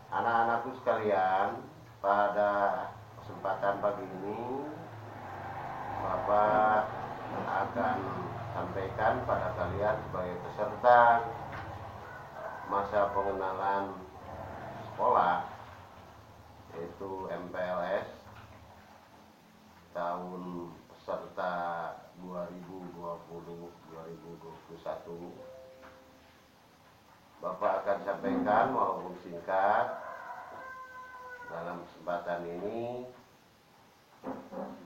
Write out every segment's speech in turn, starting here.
Anak-anakku sekalian, pada kesempatan pagi ini Bapak akan sampaikan pada kalian sebagai peserta masa pengenalan sekolah, yaitu MPLS tahun peserta 2020-2021. Bapak akan sampaikan walaupun singkat dalam kesempatan ini,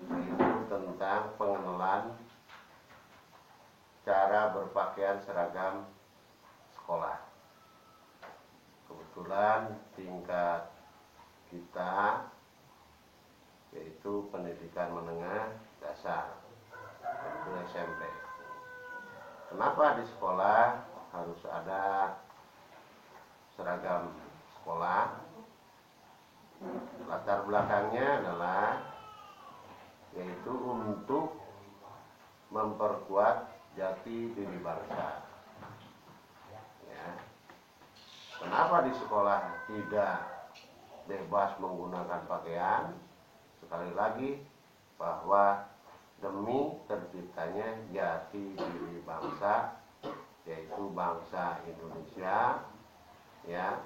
yaitu tentang pengenalan cara berpakaian seragam sekolah. Kebetulan tingkat kita yaitu pendidikan menengah dasar, yaitu SMP. Kenapa di sekolah harus ada seragam sekolah? Latar belakangnya adalah yaitu untuk memperkuat jati diri bangsa. Ya. Kenapa di sekolah tidak bebas menggunakan pakaian? Sekali lagi, bahwa demi terciptanya jati diri bangsa, yaitu bangsa Indonesia, ya,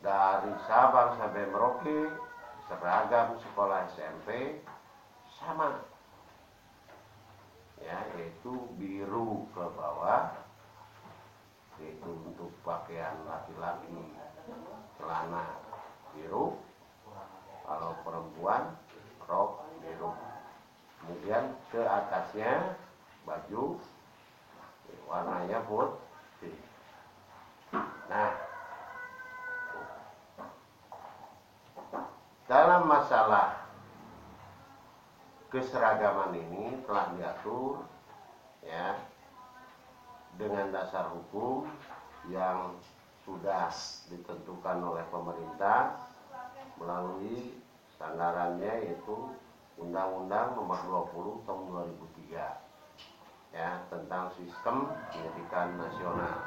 dari Sabang sampai Merauke, seragam sekolah SMP sama, ya, yaitu biru ke bawah, yaitu untuk pakaian laki-laki celana biru, kalau perempuan rok biru. Kemudian ke atasnya baju warnanya putih. Nah, dalam masalah keseragaman ini telah diatur, ya, dengan dasar hukum yang sudah ditentukan oleh pemerintah melalui sandarannya, yaitu Undang-Undang Nomor 20 Tahun 2003, ya, tentang sistem pendidikan nasional.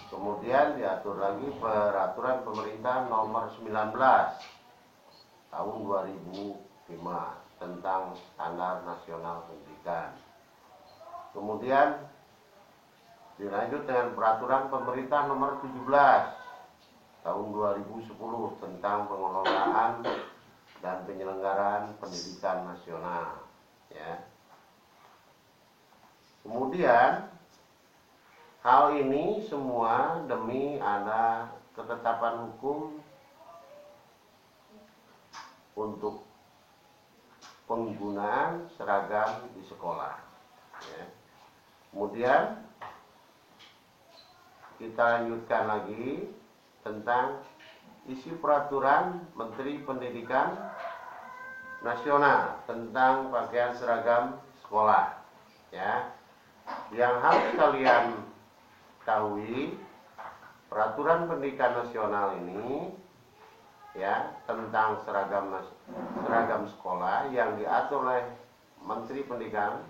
Kemudian diatur lagi peraturan pemerintah nomor 19 tahun 2005 tentang standar nasional pendidikan. Kemudian dilanjut dengan peraturan pemerintah nomor 17 tahun 2010 tentang pengelolaan dan penyelenggaraan pendidikan nasional, ya. Kemudian hal ini semua demi ada ketetapan hukum untuk penggunaan seragam di sekolah, ya. Kemudian kita lanjutkan lagi tentang isi peraturan Menteri Pendidikan Nasional tentang pakaian seragam sekolah, ya. Yang harus kalian ketahui, peraturan pendidikan nasional ini, ya, tentang seragam sekolah yang diatur oleh Menteri Pendidikan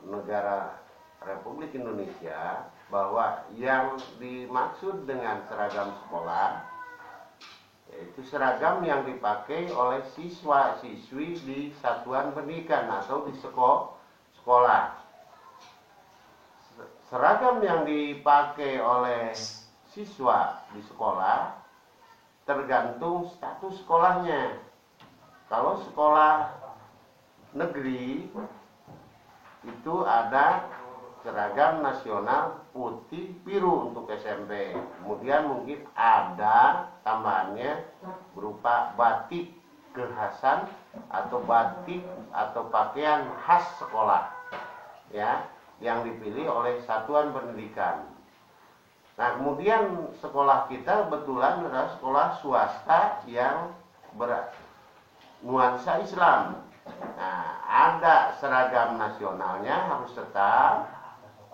Negara Republik Indonesia, bahwa yang dimaksud dengan seragam sekolah yaitu seragam yang dipakai oleh siswa-siswi di satuan pendidikan atau di sekolah. Seragam yang dipakai oleh siswa di sekolah tergantung status sekolahnya. Kalau sekolah negeri itu ada seragam nasional putih biru untuk SMP. Kemudian mungkin ada tambahannya berupa batik kekhasan atau batik atau pakaian khas sekolah, ya, yang dipilih oleh satuan pendidikan. Nah, kemudian sekolah kita kebetulan adalah sekolah swasta yang bernuansa Islam. Nah, ada seragam nasionalnya harus tetap,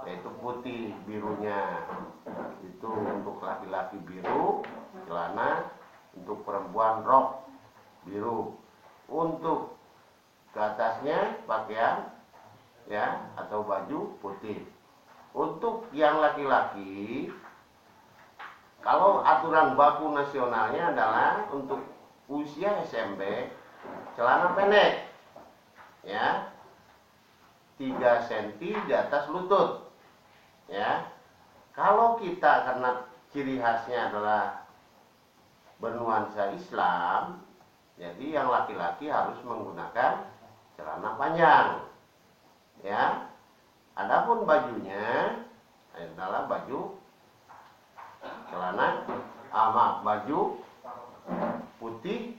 yaitu putih birunya itu untuk laki-laki biru celana, untuk perempuan rok biru, untuk ke atasnya pakaian, ya, atau baju putih. Untuk yang laki-laki Kalau aturan baku nasionalnya adalah untuk usia SMP celana pendek, ya, 3 cm di atas lutut, ya. Kalau kita karena ciri khasnya adalah bernuansa Islam, jadi yang laki-laki harus menggunakan celana panjang, ya. Adapun bajunya adalah baju celana baju putih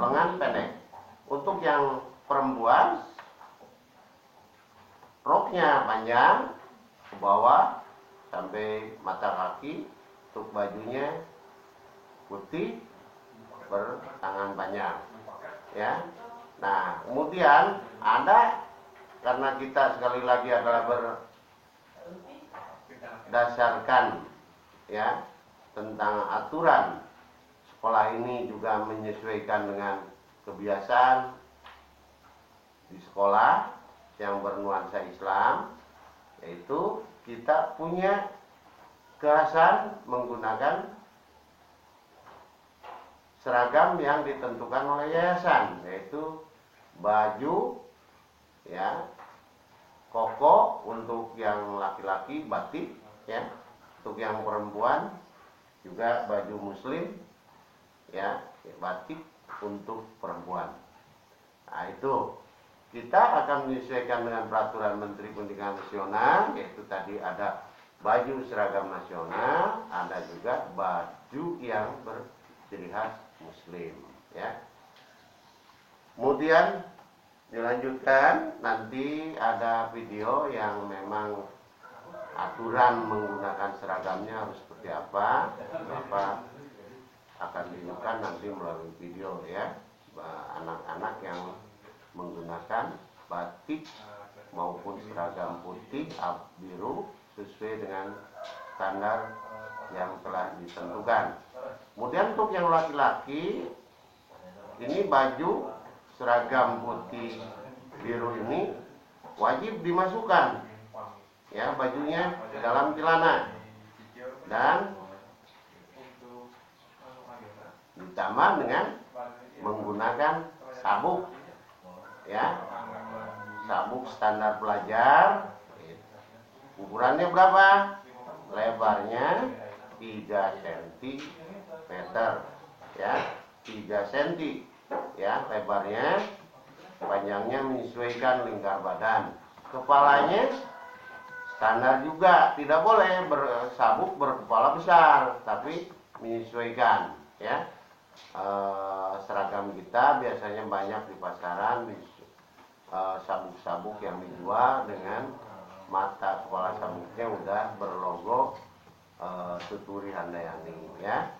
lengan pendek. Untuk yang perempuan roknya panjang ke bawah sampai mata kaki, untuk bajunya putih bertangan panjang, ya. Nah, kemudian ada, karena kita sekali lagi adalah berdasarkan, ya, tentang aturan sekolah ini juga menyesuaikan dengan kebiasaan di sekolah yang bernuansa Islam, yaitu kita punya kekhasan menggunakan seragam yang ditentukan oleh yayasan, yaitu baju, ya, koko untuk yang laki-laki batik, ya, untuk yang perempuan juga baju muslim, ya, batik untuk perempuan. Nah, itu kita akan menyesuaikan dengan peraturan Menteri Pendidikan Nasional, yaitu tadi ada baju seragam nasional, ada juga baju yang berciri khas muslim, ya. Kemudian dilanjutkan, nanti ada video yang memang aturan menggunakan seragamnya harus seperti apa akan ditunjukkan nanti melalui video, ya. Anak-anak yang menggunakan batik maupun seragam putih biru sesuai dengan standar yang telah ditentukan. Kemudian untuk yang laki-laki, ini baju seragam putih biru ini wajib dimasukkan, ya, bajunya ke dalam celana dan ditambah dengan menggunakan sabuk, ya, sabuk standar pelajar. Ukurannya berapa? Lebarnya 3 cm, ya, 3 cm, ya, lebarnya. Panjangnya menyesuaikan lingkar badan. Kepalanya standar juga, tidak boleh bersabuk berkepala besar, tapi menyesuaikan, ya. Seragam kita biasanya banyak di pasaran, sabuk-sabuk yang dijual dengan mata kepala sabuknya udah berlogo Tuturi Handayani, ya.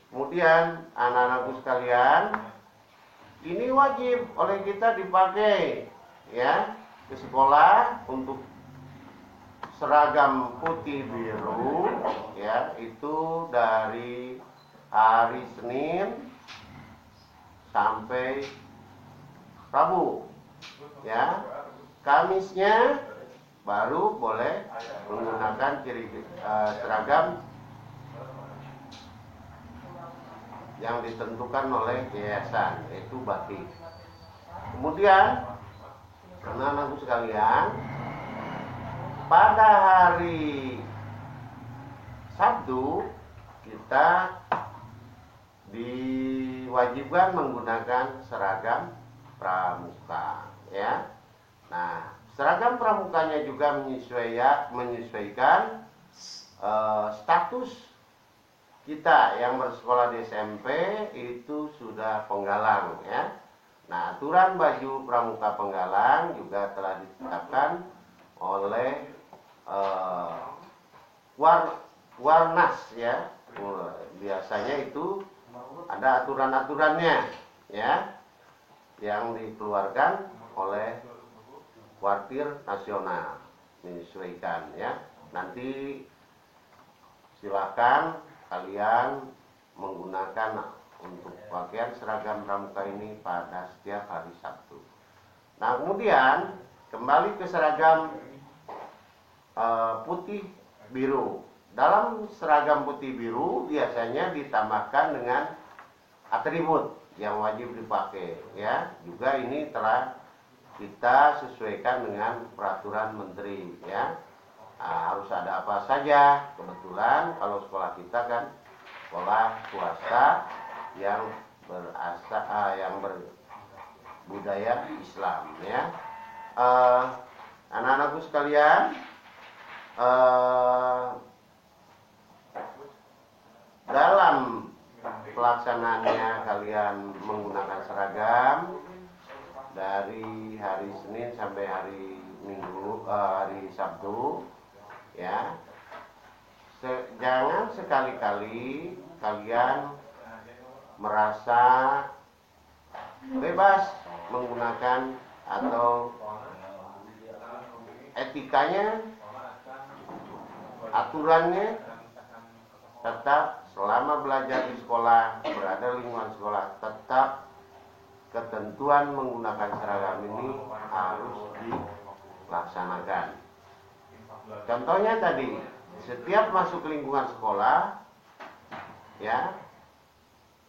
Kemudian anak-anakku sekalian, ini wajib oleh kita dipakai, ya, ke sekolah untuk seragam putih biru, ya, itu dari hari Senin sampai Rabu, ya. Kamisnya baru boleh menggunakan seragam yang ditentukan oleh yayasan, yaitu batik. Kemudian anak-anakku sekalian, pada hari Sabtu kita diwajibkan menggunakan seragam pramuka, ya. Nah, seragam pramukanya juga menyesuaikan status kita yang bersekolah di SMP itu sudah penggalang, ya. Nah, aturan baju pramuka penggalang juga telah ditetapkan oleh Warnas, ya. Biasanya itu ada aturan-aturannya, ya, yang dikeluarkan oleh Kuartir Nasional, menyesuaikan, ya. Nanti silakan kalian menggunakan untuk pakaian seragam pramuka ini pada setiap hari Sabtu. Nah, kemudian kembali ke seragam putih biru, dalam seragam putih biru biasanya ditambahkan dengan atribut yang wajib dipakai, ya. Juga ini telah kita sesuaikan dengan peraturan menteri, ya. Harus ada apa saja. Kebetulan kalau sekolah kita kan sekolah swasta yang yang berbudaya Islam, ya. Anak-anakku sekalian, dalam pelaksanaannya kalian menggunakan seragam dari hari Senin sampai hari Minggu, hari Sabtu, ya. Jangan sekali-kali kalian merasa bebas menggunakan atau etikanya, aturannya tetap selama belajar di sekolah, berada di lingkungan sekolah, tetap ketentuan menggunakan seragam ini harus dilaksanakan. Contohnya tadi, setiap masuk lingkungan sekolah, ya,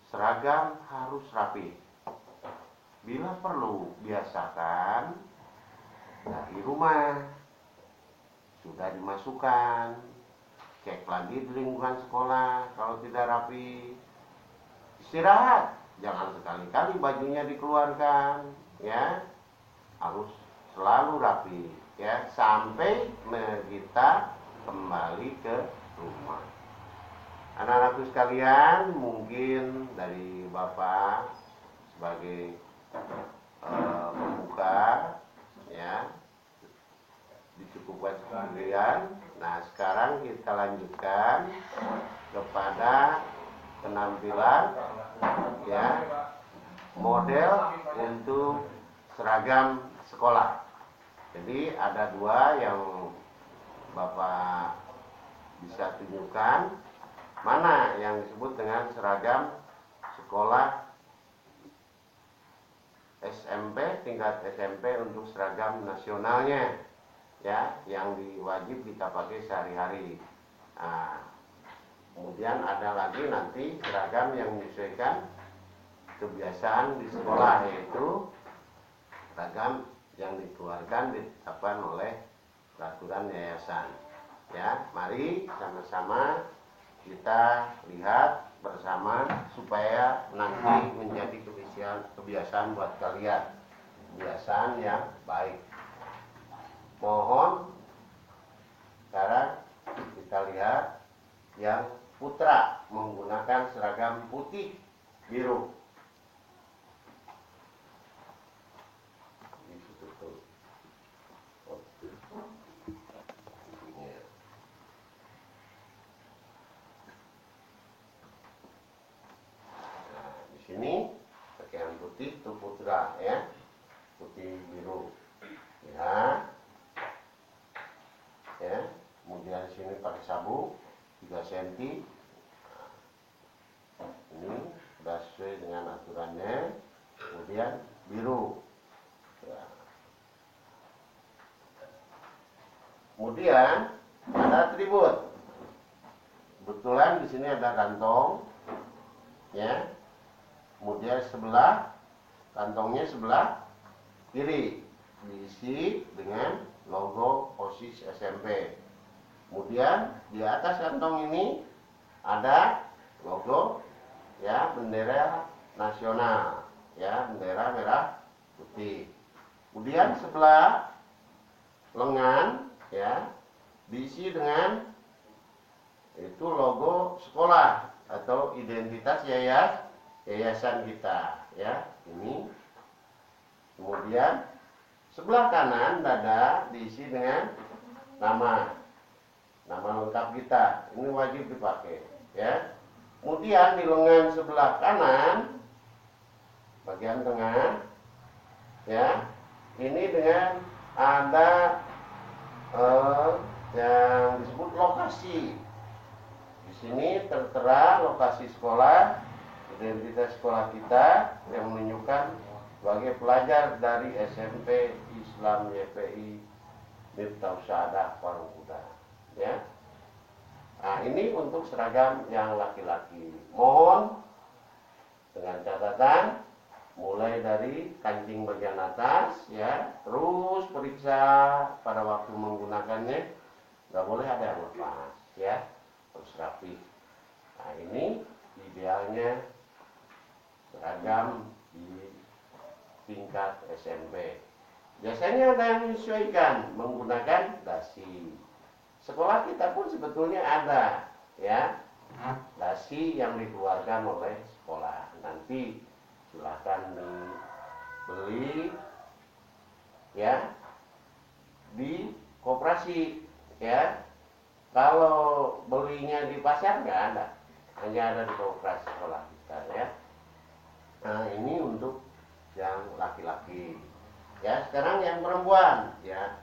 seragam harus rapi. Bila perlu, biasakan dari rumah sudah dimasukkan, cek lagi di lingkungan sekolah. Kalau tidak rapi, istirahat. Jangan sekali-kali bajunya dikeluarkan, ya. Harus selalu rapi, ya, sampai kita kembali ke rumah. Anak-anakku sekalian, mungkin dari Bapak sebagai pembuka, ya, dicukupkan sekian. Nah, sekarang kita lanjutkan kepada penampilan, ya, model untuk seragam sekolah. Jadi ada dua yang Bapak bisa tunjukkan, mana yang disebut dengan seragam sekolah SMP, tingkat SMP untuk seragam nasionalnya, ya, yang wajib kita pakai sehari-hari. Nah, kemudian ada lagi nanti seragam yang menyesuaikan kebiasaan di sekolah, yaitu seragam yang dikeluarkan ditetapkan oleh peraturan yayasan. Ya, mari sama-sama kita lihat bersama supaya nanti menjadi kebiasaan buat kalian, kebiasaan yang baik. Mohon sekarang kita lihat yang putra menggunakan seragam putih biru. Ini pakaian putih itu putra, ya, putih biru, ya, ya. Kemudian sini pakai sabuk 3 cm. Ini sudah sesuai dengan aturannya. Kemudian biru, ya. Kemudian ada atribut. Kebetulan di sini ada kantong, ya. Kemudian sebelah kantongnya sebelah kiri diisi dengan logo OSIS SMP. Kemudian di atas kantong ini ada logo, ya, bendera nasional, ya, bendera merah putih. Kemudian sebelah lengan, ya, diisi dengan itu logo sekolah atau identitas yayasan kita, ya, ini. Kemudian sebelah kanan dada diisi dengan nama lengkap kita. Ini wajib dipakai, ya. Kemudian di lengan sebelah kanan bagian tengah, ya, ini dengan ada yang disebut lokasi. Di sini tertera lokasi sekolah, identitas sekolah kita yang menunjukkan sebagai pelajar dari SMP Islam YPI Miftahus Saadah Parungkuda, ya. Nah, ini untuk seragam yang laki-laki. Mohon dengan catatan mulai dari kancing bagian atas ya, terus periksa pada waktu menggunakannya, nggak boleh ada yang lepas ya, harus rapi. Nah, ini idealnya seragam di tingkat SMP. Biasanya ada yang menyesuaikan menggunakan dasi. Sekolah kita pun sebetulnya ada ya, dasi yang dikeluarkan oleh sekolah. Nanti silahkan dibeli ya di koperasi ya. Kalau belinya di pasar nggak ada, hanya ada di koperasi sekolah kita ya. Nah, ini untuk yang laki-laki ya. Sekarang yang perempuan ya.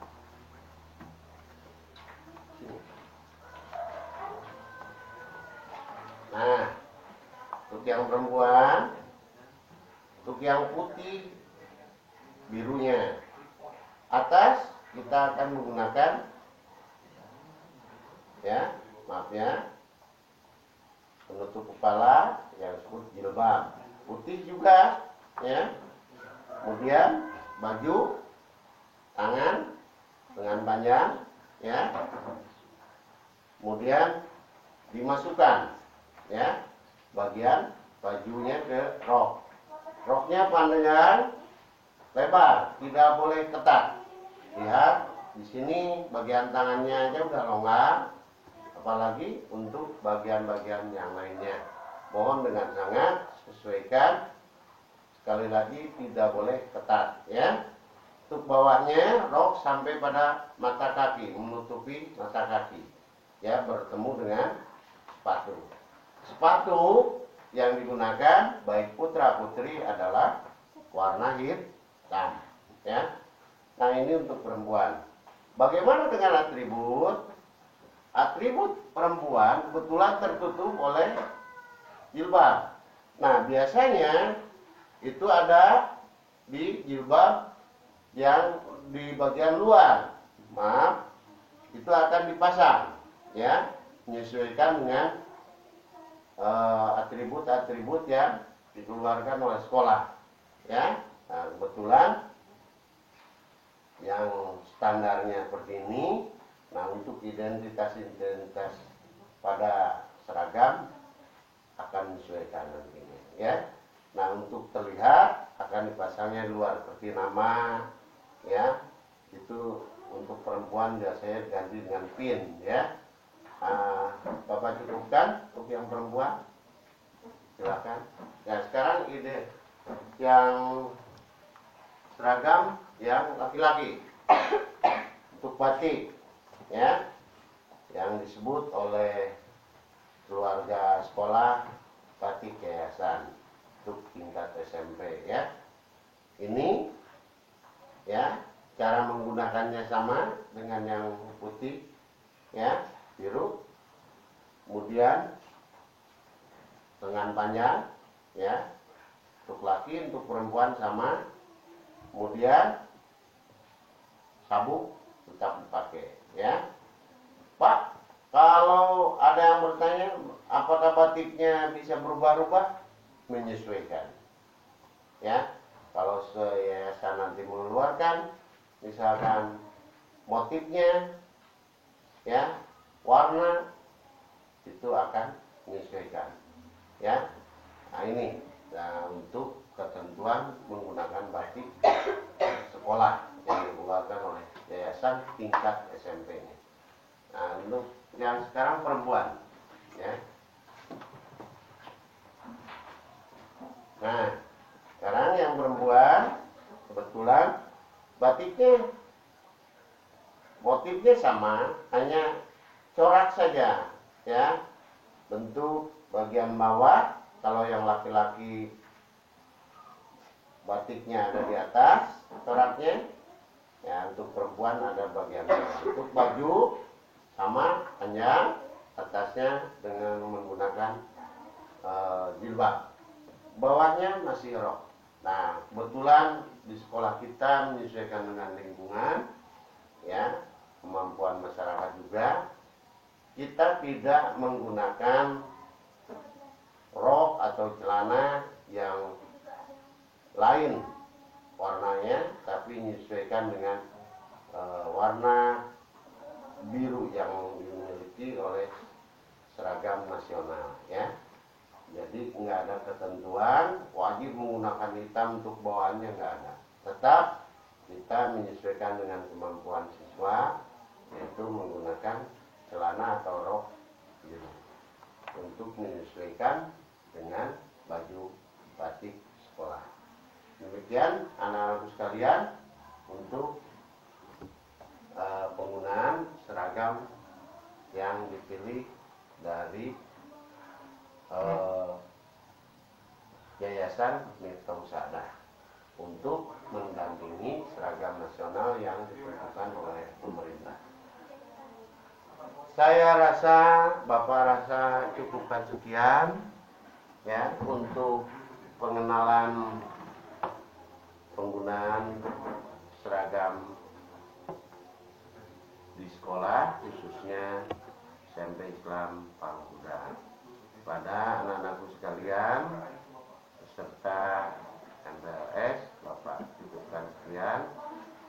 Nah, untuk yang perempuan, untuk yang putih birunya, atas kita akan menggunakan ya, maaf ya, penutup kepala yang disebut jilbab, putih juga ya. Kemudian baju tangan lengan panjang ya. Kemudian dimasukkan ya bagian bajunya ke rok. Roknya panjang lebar, tidak boleh ketat. Lihat di sini bagian tangannya aja udah longgar, apalagi untuk bagian-bagian yang lainnya. Mohon dengan sangat sesuaikan. Sekali lagi tidak boleh ketat ya. Untuk bawahnya rok sampai pada mata kaki, menutupi mata kaki ya, bertemu dengan sepatu. Sepatu yang digunakan baik putra putri adalah warna hitam ya. Nah, ini untuk perempuan. Bagaimana dengan atribut? Atribut perempuan kebetulan tertutup oleh jilbab. Nah, biasanya itu ada di jilbab yang di bagian luar. Maaf, itu akan dipasang ya, menyesuaikan dengan atribut-atribut yang dikeluarkan oleh sekolah ya. Nah, kebetulan yang standarnya seperti ini. Nah, untuk identitas pada seragam akan disesuaikan nantinya ya. Nah, untuk terlihat akan dipasangnya di luar seperti nama ya. Itu untuk perempuan biasanya diganti dengan pin ya. Bapak cukupkan untuk yang perempuan, silakan. Nah, sekarang ide yang seragam yang laki-laki untuk batik ya, yang disebut oleh keluarga sekolah batik yayasan untuk tingkat SMP ya. Ini ya, cara menggunakannya sama dengan yang putih ya, biru. Kemudian lengan panjang ya, untuk laki, untuk perempuan sama. Kemudian sabuk tetap dipakai ya. Pak, kalau ada yang bertanya apakah batiknya bisa berubah-ubah, menyesuaikan ya. Kalau yayasan nanti mengeluarkan misalkan motifnya ya, warna, itu akan menyesuaikan ya. Nah, ini untuk ketentuan menggunakan batik sekolah yang dikeluarkan oleh yayasan tingkat SMP ini. Nah, untuk yang sekarang perempuan ya. Nah, sekarang yang perempuan kebetulan batiknya motifnya sama, hanya corak saja ya. Bentuk bagian bawah, kalau yang laki-laki batiknya ada di atas coraknya ya, untuk perempuan ada bagian bawah. Untuk baju sama, panjang, atasnya dengan menggunakan jilbab, bawahnya masih rok. Nah, kebetulan di sekolah kita menyesuaikan dengan lingkungan ya, kemampuan masyarakat juga. kita tidak menggunakan rok atau celana yang lain warnanya, tapi menyesuaikan dengan warna biru yang dimiliki oleh seragam nasional, ya. Jadi nggak ada ketentuan wajib menggunakan hitam untuk bawaannya, nggak ada. Tetap kita menyesuaikan dengan kemampuan siswa, yaitu menggunakan celana atau rok biru untuk menyesuaikan dengan baju batik sekolah. Demikian anak-anakku sekalian untuk penggunaan seragam yang dipilih dari Yayasan Miftahul Sa'adah untuk mendampingi seragam nasional yang ditentukan oleh pemerintah. Saya rasa, Bapak rasa cukupkan sekian ya untuk pengenalan penggunaan seragam di sekolah, khususnya SMP Islam Parungkuda. Pada anak-anakku sekalian peserta MPLS, Bapak cukupkan sekian.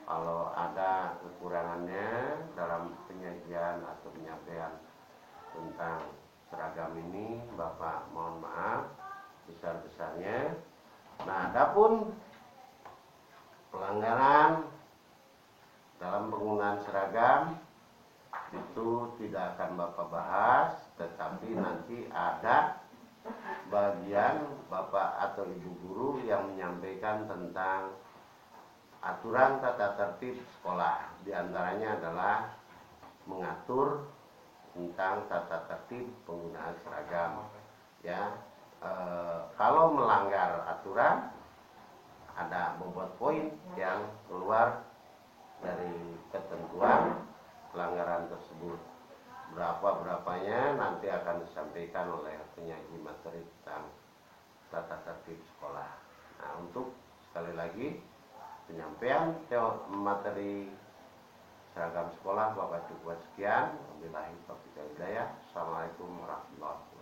Kalau ada kekurangannya dalam penyajian atau penyampaian tentang seragam ini, Bapak mohon maaf besar-besarnya. Nah, adapun pelanggaran dalam penggunaan seragam itu tidak akan Bapak bahas, tetapi nanti ada bagian Bapak atau Ibu guru yang menyampaikan tentang aturan tata tertib sekolah. Di antaranya adalah mengatur tentang tata tertib penggunaan seragam. Ya, kalau melanggar aturan ada bobot poin yang keluar dari ketentuan pelanggaran tersebut. Berapanya nanti akan disampaikan oleh penyaji materi tentang tata tertib sekolah. Nah, untuk sekali lagi penyampaian materi seragam sekolah Bapak cukup sekian. Wabillahi taufiq wal hidayah. Assalamualaikum warahmatullahi wabarakatuh.